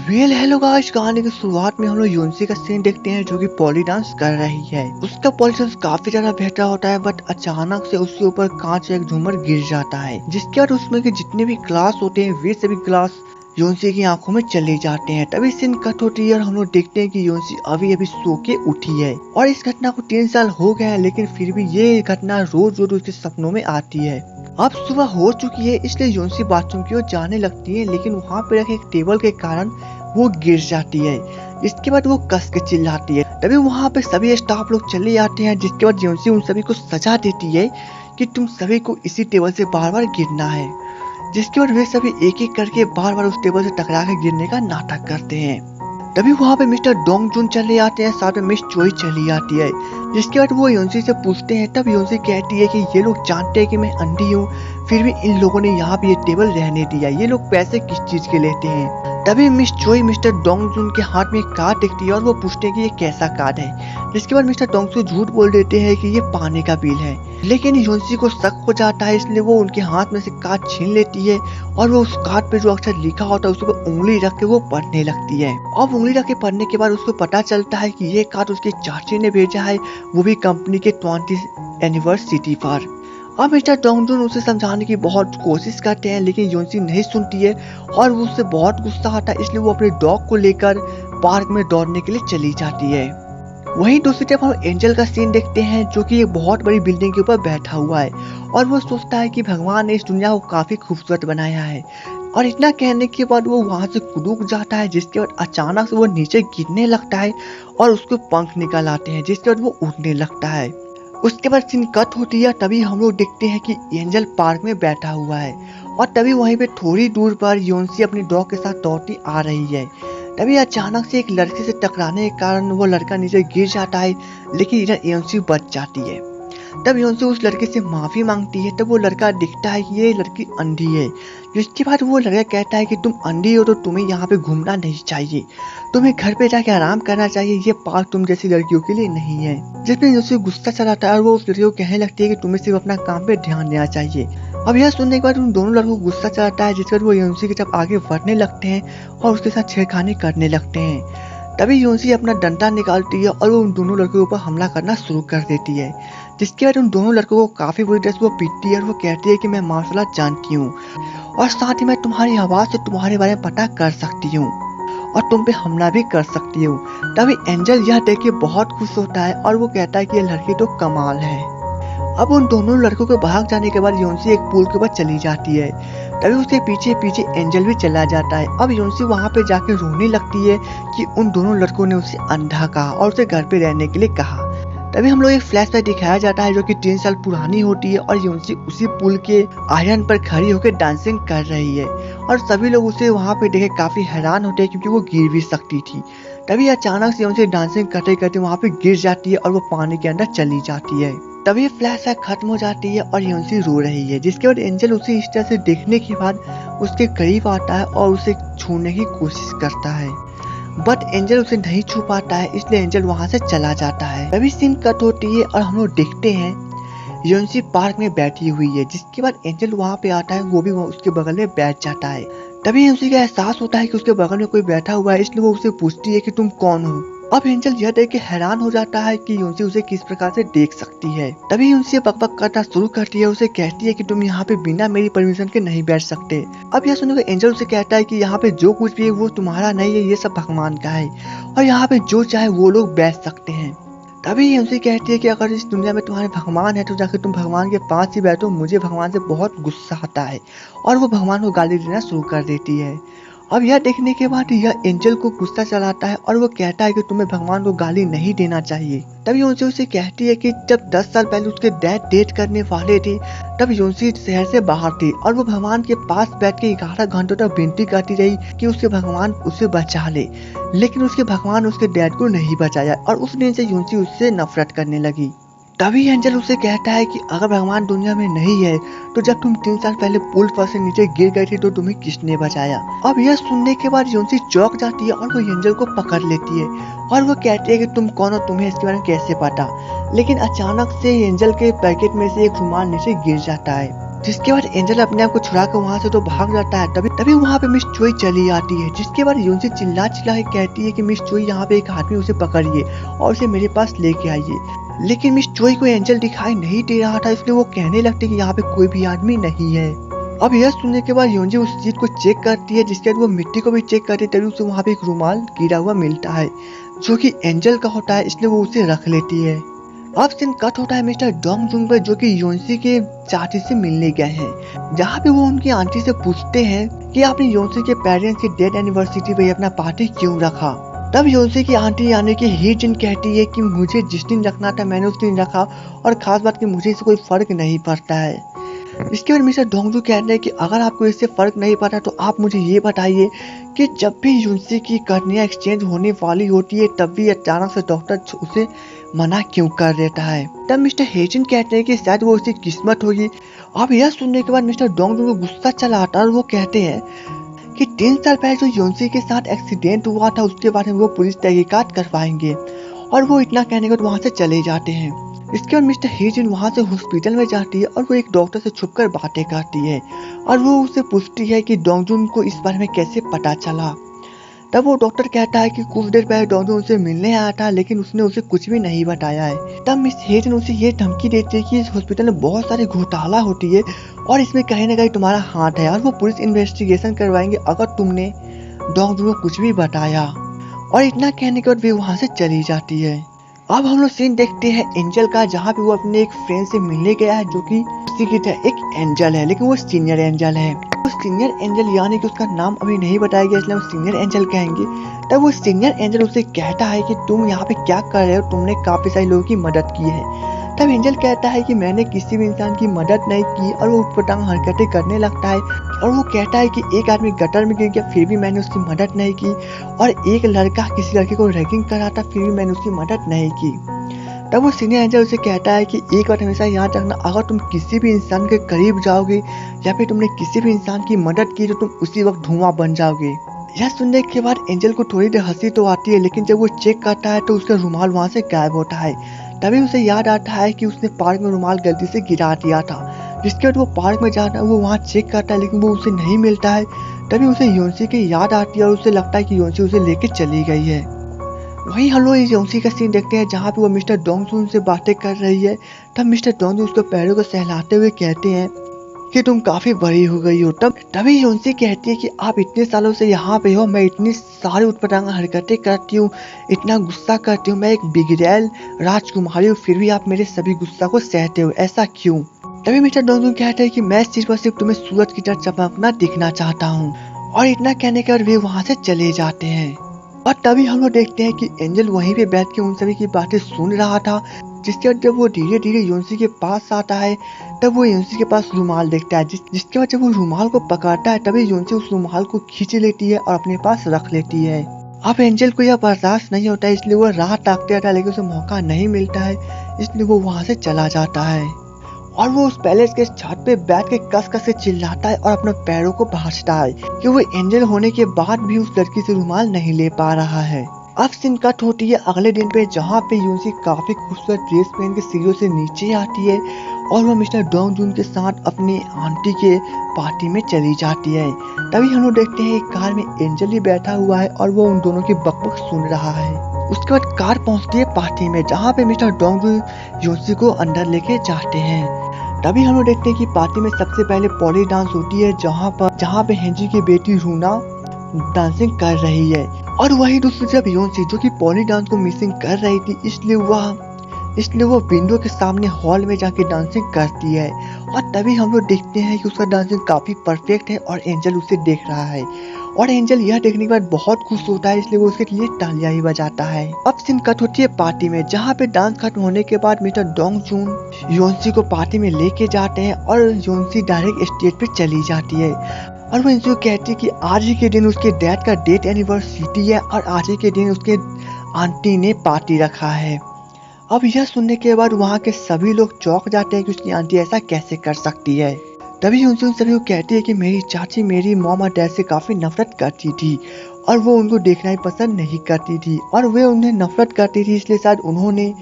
Hello guys, कहानी की शुरुआत में हम लोग योन्सी का सीन देखते हैं जो कि पॉली डांस कर रही है। उसका पॉली डांस काफी ज्यादा बेहतर होता है, बट अचानक से उसके ऊपर कांच एक झूमर गिर जाता है, जिसके बाद उसमें के जितने भी ग्लास होते हैं वे सभी ग्लास योन्सी की आंखों में चले जाते हैं। तभी सीन कट होती है और हम लोग देखते हैं कि योन्सी अभी अभी सो के उठी है और इस घटना को 3 साल हो गए हैं, लेकिन फिर भी ये घटना रोज रोज उसके सपनों में आती है। अब सुबह हो चुकी है, इसलिए योन्सी बाथरूम की ओर जाने लगती है, लेकिन वहाँ पे रखे एक टेबल के कारण वो गिर जाती है। इसके बाद वो कस के चिल्लाती है। तभी वहाँ पे सभी स्टाफ लोग चले जाते हैं, जिसके बाद योन्सी उन सभी को सजा देती है कि तुम सभी को इसी टेबल से बार बार गिरना है। जिसके बाद वे सभी एक एक करके बार बार उस टेबल से टकरा के गिरने का नाटक करते हैं। तभी वहाँ पे मिस्टर डोंग जुन चले आते हैं, साथ में मिस चोई चली आती है। जिसके बाद वो योन्सी से पूछते हैं, तब योन्सी कहती है कि ये लोग जानते हैं कि मैं अंधी हूँ, फिर भी इन लोगों ने यहाँ पे ये टेबल रहने दिया, ये लोग पैसे किस चीज के लेते हैं। तभी मिस चोई मिस्टर डोंगजुन के हाथ में एक कार्ड देखती है और वो पूछते हैं कि ये कैसा कार्ड है। जिसके बाद मिस्टर डोंगजू झूठ बोल देते हैं कि ये पानी का बिल है, लेकिन योन्सी को शक हो जाता है, इसलिए वो उनके हाथ में से कार्ड छीन लेती है और वो उस कार्ड पे जो अक्षर लिखा होता है उसके ऊपर उंगली रख के वो पढ़ने लगती है। अब उंगली रख के पढ़ने के बाद उसको पता चलता है कि ये कार्ड उसकी चाची ने भेजा है, वो भी कंपनी के 20th एनिवर्सरी पर। अब मिस्टर डोंगजुन उसे समझाने की बहुत कोशिश करते हैं, लेकिन योन्सी नहीं सुनती है और वो उससे बहुत गुस्सा आता है, इसलिए वो अपने डॉग को लेकर पार्क में दौड़ने के लिए चली जाती है। वहीं दूसरी तरफ हम एंजल का सीन देखते हैं, जो कि एक बहुत बड़ी बिल्डिंग के ऊपर बैठा हुआ है और वो सोचता है कि भगवान ने इस दुनिया को काफी खूबसूरत बनाया है। और इतना कहने के बाद वो वहां से कूद जाता है, जिसके बाद अचानक से वो नीचे गिरने लगता है और उसके पंख निकल आते हैं, जिसके बाद वो उड़ने लगता है। उसके बाद सीन कट होती है। तभी हम लोग देखते हैं कि एंजल पार्क में बैठा हुआ है और तभी वहीं पे थोड़ी दूर पर योन्सी अपने डॉग के साथ दौड़ती आ रही है। तभी अचानक से एक लड़के से टकराने के कारण वो लड़का नीचे गिर जाता है, लेकिन इधर योन्सी बच जाती है। तब योन्सी उस लड़के से माफी मांगती है। तब वो लड़का दिखता है कि ये लड़की अंधी है। जिसके बाद वो लड़का कहता है कि तुम अंधी हो तो तुम्हें यहाँ पे घूमना नहीं चाहिए, तुम्हें घर पे जाके आराम करना चाहिए, ये पार्क तुम जैसी लड़कियों के लिए नहीं है। जिसमें योन्सी गुस्सा चलाता है और वो उस लड़की को कहने लगती है कि तुम्हें सिर्फ अपना काम पे ध्यान देना चाहिए। अब यह सुनने के बाद उन दोनों लड़कों को गुस्सा चलाता है, जिसके बाद वो योन्सी की तरफ आगे बढ़ने लगते हैं और उसके साथ छेड़खानी करने लगते हैं। तभी योन्सी अपना डंडा निकालती है और वो उन दोनों लड़कों के ऊपर हमला करना शुरू कर देती है। जिसके बाद उन दोनों लड़कों को काफी बुरी तरह से वो पीटती है और वो कहती है कि मैं मार्शल आर्ट जानती हूँ और साथ ही मैं तुम्हारी आवाज से तुम्हारे बारे में पता कर सकती हूँ और तुम पे हमला भी कर सकती हूँ। तभी एंजल यह देख के बहुत खुश होता है और वो कहता है कि ये लड़की तो कमाल है। अब उन दोनों लड़कों के भाग जाने के बाद योन्सी एक पुल के ऊपर चली जाती है। तभी उसके पीछे पीछे एंजल भी चला जाता है। अब योन्सी वहाँ पे जाके रोने लगती है कि उन दोनों लड़कों ने उसे अंधा कहा और उसे घर पे रहने के लिए कहा। तभी हम लोग एक फ्लैशबैक दिखाया जाता है, जो कि 3 साल पुरानी होती है और योन्सी उसी पुल के आयरन पर खड़ी होकर डांसिंग कर रही है और सभी लोग उसे वहाँ पे देखे काफी हैरान होते हैं, क्योंकि वो गिर भी सकती थी। तभी अचानक से योन्सी डांसिंग करते करते वहाँ पे गिर जाती है और वो पानी के अंदर चली जाती है। तभी फ्लैशबैक खत्म हो जाती है और योन्सी रो रही है। जिसके बाद एंजल उसे इस तरह से देखने के बाद उसके करीब आता है और उसे छूने की कोशिश करता है, बट एंजल उसे नहीं छू पाता है, इसलिए एंजल वहां से चला जाता है। तभी सीन कट होती है और हम लोग देखते हैं योन्सी पार्क में बैठी हुई है। जिसके बाद एंजल वहां पे आता है, वो भी उसके बगल में बैठ जाता है। तभी योन्सी का एहसास होता है कि उसके बगल में कोई बैठा हुआ है, इसलिए वो उसे पूछती है कि तुम कौन हो। अब एंजल यह देख के हैरान हो जाता है कि योन्सी उसे किस प्रकार से देख सकती है। तभी योन्सी बकबक करना शुरू करती है, उसे कहती है कि तुम यहाँ पे बिना मेरी परमिशन के नहीं बैठ सकते। अब यह सुनकर एंजल उसे कहता है कि यहाँ पे जो कुछ भी है वो तुम्हारा नहीं है, ये सब भगवान का है और यहाँ पे जो चाहे वो लोग बैठ सकते हैं। तभी योन्सी कहती है कि अगर इस दुनिया में तुम्हारे भगवान है तो जाकर तुम भगवान के पास ही बैठो, मुझे भगवान से बहुत गुस्सा आता है, और वो भगवान को गाली देना शुरू कर देती है। अब यह देखने के बाद यह एंजल को गुस्सा चलाता है और वो कहता है कि तुम्हें भगवान को गाली नहीं देना चाहिए। तब योन्सी उसे कहती है कि जब 10 साल पहले उसके डैड डेट करने वाले थे, तब योन्सी शहर से बाहर थी और वो भगवान के पास बैठ के 11 घंटों तक विनती करती रही कि उसके भगवान उसे बचा ले, लेकिन उसके भगवान उसके डैड को नहीं बचाया और उस दिन से योन्सी उससे नफरत करने लगी। तभी एंजल उसे कहता है कि अगर भगवान दुनिया में नहीं है तो जब तुम 3 साल पहले पुल पर से नीचे गिर गए थे तो तुम्हें किसने बचाया। अब यह सुनने के बाद योन्सी चौंक जाती है और वो एंजल को पकड़ लेती है और वो कहती है कि तुम कौन हो, तुम्हें इसके बारे में कैसे पता। लेकिन अचानक से एंजल के पैकेट में से एक रुमाल नीचे गिर जाता है जिसके बाद एंजल अपने आप को छुड़ा कर वहाँ से तो भाग जाता है। तभी तभी वहाँ पे मिस चोई चली आती है, जिसके बाद यूनसी चिल्ला चिल्ला के कहती है कि मिस चोई यहाँ पे एक आदमी उसे पकड़िए और उसे मेरे पास लेके आइए। लेकिन मिस चोई को एंजल दिखाई नहीं दे रहा था, इसलिए वो कहने लगती कि यहाँ पे कोई भी आदमी नहीं है। अब यह सुनने के बाद यूनसी उस चीज को चेक करती है, जिसके बाद वो मिट्टी को भी चेक करती है। तभी उसे वहाँ पे एक रुमाल गिरा हुआ मिलता है जो कि एंजल का होता है, इसलिए वो उसे रख लेती है। अब सीन कट होता है मिस्टर डोंग जुन पर, जो कि योनसी के चाची से मिलने गए हैं, जहाँ पे वो उनकी आंटी से पूछते हैं कि आपने योनसी के पेरेंट्स की डेथ एनिवर्सरी पे अपना पार्टी क्यों रखा। तब योनसी की आंटी यानी कि ही जिन कहती है कि मुझे जिस दिन रखना था मैंने उस दिन रखा, और खास बात कि मुझे इससे कोई फर्क नहीं पड़ता है। इसके बाद मिस्टर डोंगजू कहते हैं कि अगर आपको इससे फर्क नहीं पड़ता तो आप मुझे ये बताइए कि जब भी यूनसी की कन्या एक्सचेंज होने वाली होती है तब भी अचानक से डॉक्टर उसे मना क्यों कर देता है। तब मिस्टर हेजिन कहते हैं कि शायद वो उसकी किस्मत होगी। अब यह सुनने के बाद मिस्टर डोंगजू को गुस्सा चला आता है और वो कहते हैं कि 3 साल पहले जो यूनसी के साथ एक्सीडेंट हुआ था उसके बारे में वो पुलिस तहकीकात करवाएंगे, और वो इतना कहने के बाद वहाँ से चले जाते हैं। इसके बाद मिस्टर हेजिन वहाँ से हॉस्पिटल में जाती है और वो एक डॉक्टर से छुपकर बातें करती है, और वो उससे पूछती है कि डोंगजुन को इस बारे में कैसे पता चला। तब वो डॉक्टर कहता है कि कुछ देर पहले डोंगजुन उसे मिलने आया था, लेकिन उसने उसे कुछ भी नहीं बताया है। तब मिस हेजिन उसे ये धमकी देती है कि इस हॉस्पिटल में बहुत सारे घोटाला होती है और इसमें कहीं ना कहीं तुम्हारा हाथ है, और वो पुलिस इन्वेस्टिगेशन करवाएंगे अगर तुमने डोंगजुन को कुछ भी बताया। और इतना कहने के बाद वे वहाँ से चली जाती है। अब हम लोग सीन देखते हैं एंजल का, जहाँ पे वो अपने एक फ्रेंड से मिलने गया है जो कि उसी की तरह एक एंजल है, लेकिन वो सीनियर एंजल है। वो सीनियर एंजल यानी कि उसका नाम अभी नहीं बताया गया, इसलिए हम सीनियर एंजल कहेंगे। तब वो सीनियर एंजल उसे कहता है कि तुम यहाँ पे क्या कर रहे हो, तुमने काफी सारे लोगों की मदद की है। तब एंजल कहता है कि मैंने किसी भी इंसान की मदद नहीं की, और वो उटपटांग हरकतें करने लगता है। और वो कहता है कि एक आदमी गटर में गिर गया फिर भी मैंने उसकी मदद नहीं की, और एक लड़का किसी लड़के को रैगिंग कर रहा था फिर भी मैंने उसकी मदद नहीं की। तब वो सीनियर एंजल उसे कहता है कि एक बात हमेशा याद रखना, अगर तुम किसी भी इंसान के करीब जाओगे या फिर तुमने किसी भी इंसान की मदद की तो तुम उसी वक्त धुआं बन जाओगे। यह सुनने के बाद एंजल को थोड़ी देर हंसी तो आती है, लेकिन जब वो चेक करता है तो उसका रुमाल वहाँ से गायब होता है। तभी उसे याद आता है कि उसने पार्क में रुमाल गलती से गिरा दिया था। जिसके बाद वो पार्क में जाता है, वो वहाँ चेक करता है लेकिन वो उसे नहीं मिलता है। तभी उसे योनसी की याद आती है और उसे लगता है कि योनसी उसे लेके चली गई है। वहीं हम लोग इस योनसी का सीन देखते हैं जहाँ पे वो मिस्टर डोंगजुन से बातें कर रही है। तब मिस्टर डोंगजुन उसके पैरों को सहलाते हुए कहते हैं कि तुम काफी बड़ी हो गई हो। तभी योनसी कहती है कि आप इतने सालों से यहाँ पे हो, मैं इतनी सारी उटपटांग हरकतें करती हूँ, इतना गुस्सा करती हूँ, मैं एक बिगड़ैल राजकुमारी हूँ, फिर भी आप मेरे सभी गुस्सा को सहते हो, ऐसा क्यों। तभी मिस्टर डोंगजुन कहते हैं कि मैं सिर्फ और सिर्फ तुम्हें सूरज की तरह चमकना दिखना चाहता हूँ। और इतना कहने के बाद वे वहाँ से चले जाते हैं। और तभी हम लोग देखते हैं कि एंजल वहीं पे बैठ के उन सभी की बातें सुन रहा था। जिसके बाद जब वो धीरे धीरे योनसी के पास आता है तब वो योनसी के पास रुमाल देखता है, जिसके बाद जब वो रुमाल को पकड़ता है तभी योनसी उस रुमाल को खींच लेती है और अपने पास रख लेती है। अब एंजल को यह बर्दाश्त नहीं होता है, इसलिए वो राह ताकते रहता है, लेकिन उसे मौका नहीं मिलता है, इसलिए वो वहाँ से चला जाता है। और वो उस पैलेस के छत पे बैठ के कस कस से चिल्लाता है और अपने पैरों को भांजता है कि वो एंजल होने के बाद भी उस लड़की से रुमाल नहीं ले पा रहा है। अब सीन कट होती है अगले दिन पे, जहाँ पे यूनसी काफी खूबसूरत ड्रेस पहन के सीढ़ियों से नीचे आती है और वो मिस्टर डोंगजुन के साथ अपनी आंटी के पार्टी में चली जाती है। तभी हम लोग देखते हैं एक कार में एंजल ही बैठा हुआ है और वो उन दोनों की बकबक सुन रहा है। उसके बाद कार पहुंचती है पार्टी में, जहाँ पे मिस्टर डोंगजुन यूनसी को अंदर लेके जाते हैं। तभी हम लोग देखते हैं कि पार्टी में सबसे पहले पॉली डांस होती है, जहाँ पे हेंजी की बेटी रूना डांसिंग कर रही है। और वही दूसरी तरफ योनसी जो कि पॉली डांस को मिसिंग कर रही थी, इसलिए वो विंडो के सामने हॉल में जाके डांसिंग करती है। और तभी हम लोग देखते हैं कि उसका डांसिंग काफी परफेक्ट है और एंजल उसे देख रहा है। और एंजल यह देखने के बाद बहुत खुश होता है, इसलिए वो उसके लिए तालियां ही बजाता है। अब सीन कट होती है पार्टी में, जहाँ पे डांस खत्म होने के बाद मिस्टर डोंगजुन योनसी को पार्टी में लेके जाते हैं और योनसी डायरेक्ट स्टेज पे चली जाती है। और वो इनसे कहती है कि आज ही के दिन उसके डैड का डेथ एनिवर्सरी है और आज ही के दिन उसके आंटी ने पार्टी रखा है। अब यह सुनने के बाद वहाँ के सभी लोग चौंक जाते हैं कि उसकी आंटी ऐसा कैसे कर सकती है। तभी उनसे उन सभी को कहती है कि मेरी चाची मेरी मॉम और डैड से काफी नफरत करती थी और वो उनको देखना ही पसंद नहीं करती थी और वे उन्हें नफरत करती थी, इसलिए शायद उन्होंने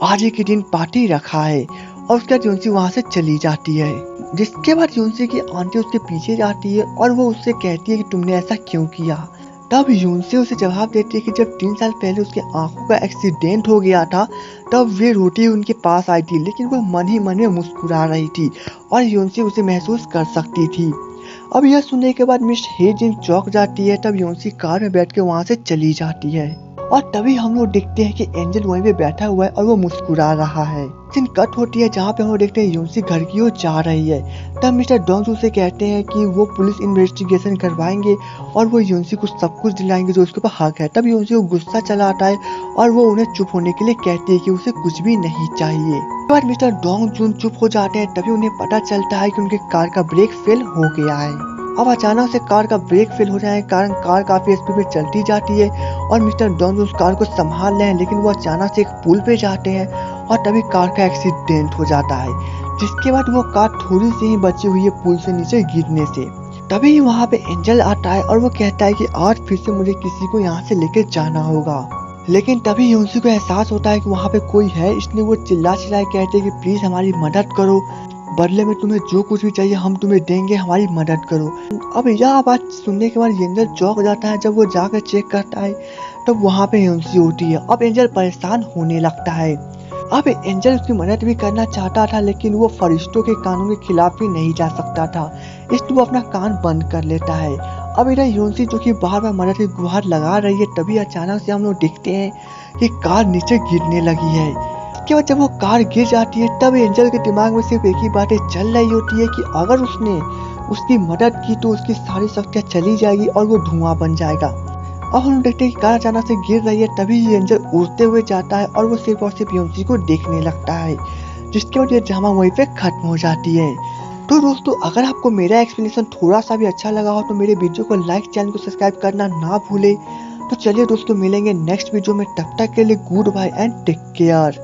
आज ही के दिन पार्टी रखा है। और उसके बाद यूनसी वहाँ से चली जाती है। जिसके बाद यूनसी की आंटी उसके पीछे जाती है और वो उससे कहती है कि तुमने ऐसा क्यों किया। तब यूनसी उसे जवाब देती है कि जब 3 साल पहले उसके आंखों का एक्सीडेंट हो गया था तब वे रोटी उनके पास आई थी, लेकिन वो मन ही मन में मुस्कुरा रही थी और यूनसी उसे महसूस कर सकती थी। अब यह सुनने के बाद मिस हेजिन चौंक जाती है। तब यूनसी कार में बैठ के वहाँ से चली जाती है और तभी हम लोग देखते हैं कि एंजल वहीं पे बैठा हुआ है और वो मुस्कुरा रहा है। सीन कट होती है जहाँ पे हम लोग देखते हैं यूनसी घर की ओर जा रही है। तब मिस्टर डोंग से कहते हैं कि वो पुलिस इन्वेस्टिगेशन करवाएंगे और वो यूनसी को सब कुछ दिलाएंगे जो उसके ऊपर हक है। तब यूनसी को गुस्सा चला आता है और वो उन्हें चुप होने के लिए कहती है कि उसे कुछ भी नहीं चाहिए। उसके बाद मिस्टर डोंग जून चुप हो जाते हैं। तभी उन्हें पता चलता है कि उनके कार का ब्रेक फेल हो गया है। अब अचानक से कार का ब्रेक फेल हो जाने के कारण कार काफी स्पीड में चलती जाती है और मिस्टर डॉन उस कार को संभाल रहे हैं, लेकिन वो अचानक से एक पुल पे जाते हैं और तभी कार का एक्सीडेंट हो जाता है, जिसके बाद वो कार थोड़ी सी ही बची हुई है पुल से नीचे गिरने से। तभी वहाँ पे एंजल आता है और वो कहता है कि आज फिर से मुझे किसी को यहाँ से लेके जाना होगा। लेकिन तभी यूनसी को एहसास होता है कि वहाँ पे कोई है, इसलिए वो चिल्ला कहते हैं कि प्लीज हमारी मदद करो, बदले में तुम्हें जो कुछ भी चाहिए हम तुम्हें देंगे, हमारी मदद करो। अब यह बात सुनने के बाद एंजल चौंक जाता है। जब वो जाकर चेक करता है तब वहाँ पे यूनसी होती है। अब एंजल परेशान होने लगता है। अब एंजल उसकी मदद भी करना चाहता था, लेकिन वो फरिश्तों के कानून के खिलाफ भी नहीं जा सकता था, इसलिए वो अपना कान बंद कर लेता है। अब इधर यूनसी जो कि बार बार मदद की गुहार लगा रही है, तभी अचानक से हम लोग देखते हैं कि कार नीचे गिरने लगी है। इसके बाद जब वो कार गिर जाती है तब एंजल के दिमाग में सिर्फ एक ही बातें चल रही होती है कि अगर उसने उसकी मदद की तो उसकी सारी शक्तियाँ चली जाएगी और वो धुआं बन जाएगा। अब हम देखते हैं कि कार अचानक से गिर रही है, तभी एंजल उड़ते हुए जाता है और वो सिर्फ और सिर्फ यूनसी को देखने लगता है, जिसके बाद ये ड्रामा वहीं पे खत्म हो जाती है। तो दोस्तों, अगर आपको मेरा एक्सप्लेनेशन थोड़ा सा भी अच्छा लगा हो तो मेरे वीडियो को लाइक, चैनल को सब्सक्राइब करना ना भूले। तो चलिए दोस्तों, मिलेंगे नेक्स्ट वीडियो में, तब तक के लिए goodbye and take care.